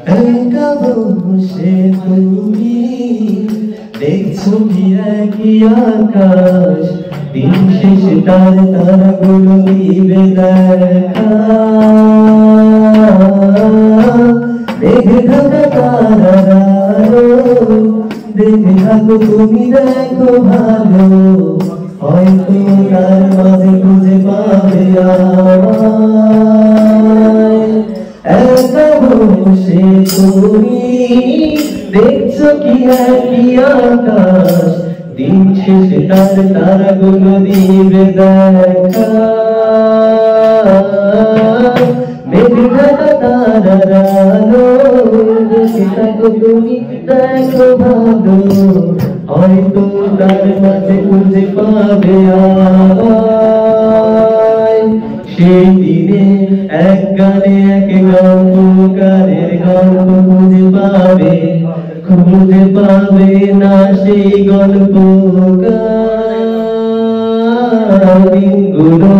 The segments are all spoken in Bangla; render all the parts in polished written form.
একা বসে তুমি দেখছো কি একই আকাশ, দিন শেষে তার তারাগুলো দিবে দেখা। দেখে থাকা তারার আলো, দেখে থাকো তুমি দেখো ভালো, হয়তো তার মাঝে খুঁজে পাবে আমায়। একা বসে তুমি দেখছো কি একই আকাশ, দিন শেষে তার তারাগুলো দিবে দেখা। মেঘে ঢাকা তারার আলো, দেখে থাকো তুমি দেখো ভালো, হয়তো তার মাঝে খুঁজে পাবে আমায়। সেই দিনে এক গানে এক গল্পকারের গল্প খুঁজে পাবে না সেই গল্পকার। দিনগুলো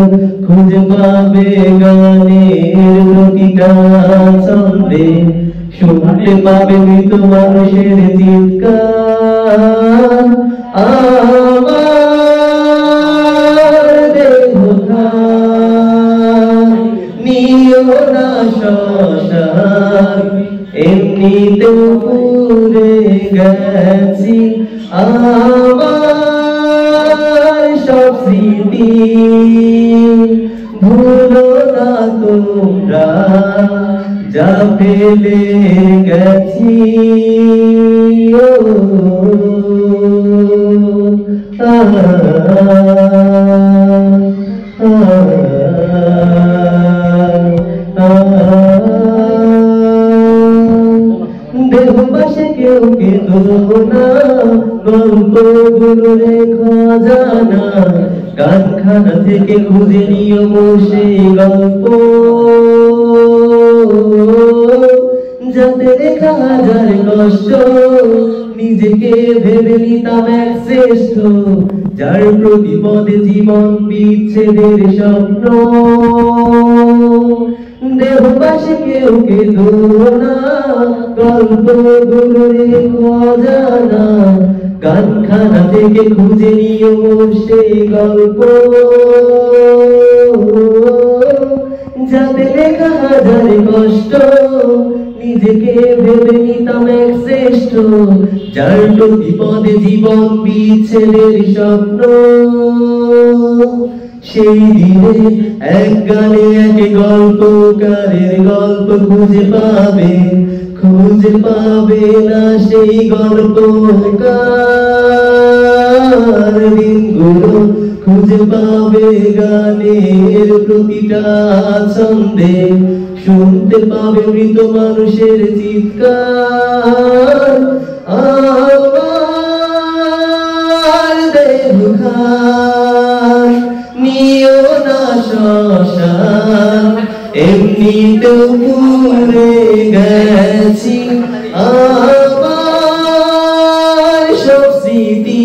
খুঁজে পাবে গানের প্রতিটা ছন্দে, শুনতে পাবে মৃত মানুষের চিৎকার। আমার দেহ নিও না শ্মশান, এমনিতেও পুড়ে গেছি আমার সব স্মৃতি। ভুলো না তোমরা যা ফেলে গেছি। দেহ পাশে কেউ কেঁদো না, গল্পগুলো রেখা জানা, গানখানা থেকে খুঁজে নিও সেই গল্প, যাতে রেখা হাজার কষ্ট নিজেকে ভেবে নিতাম এক শ্রেষ্ঠ, যার প্রতিপদে জীবন বিচ্ছেদের স্বপ্ন। দেহ পাশে কেউ কেঁদো না, গল্পগুলো রেখা জানা, গানখানা থেকে খুঁজে নিও সেই গল্প, যাতে লেখা হাজার কষ্ট নিজেকে ভেবে নিতাম এক শ্রেষ্ঠ, যার প্রতিপদে জীবন বিচ্ছেদের স্বপ্ন। সেই দিনে এক গানে এক গল্পকারের গল্প খুঁজে পাবে না সেই গল্পকার। দিনগুলো খুঁজে পাবে গানের প্রতিটা ছন্দে, শুনতে পাবে মৃত মানুষের চিৎকার। আমার দেহ নিও না শ্মশান, এমনিতেও পুড়ে গেছি আমার সব স্মৃতি।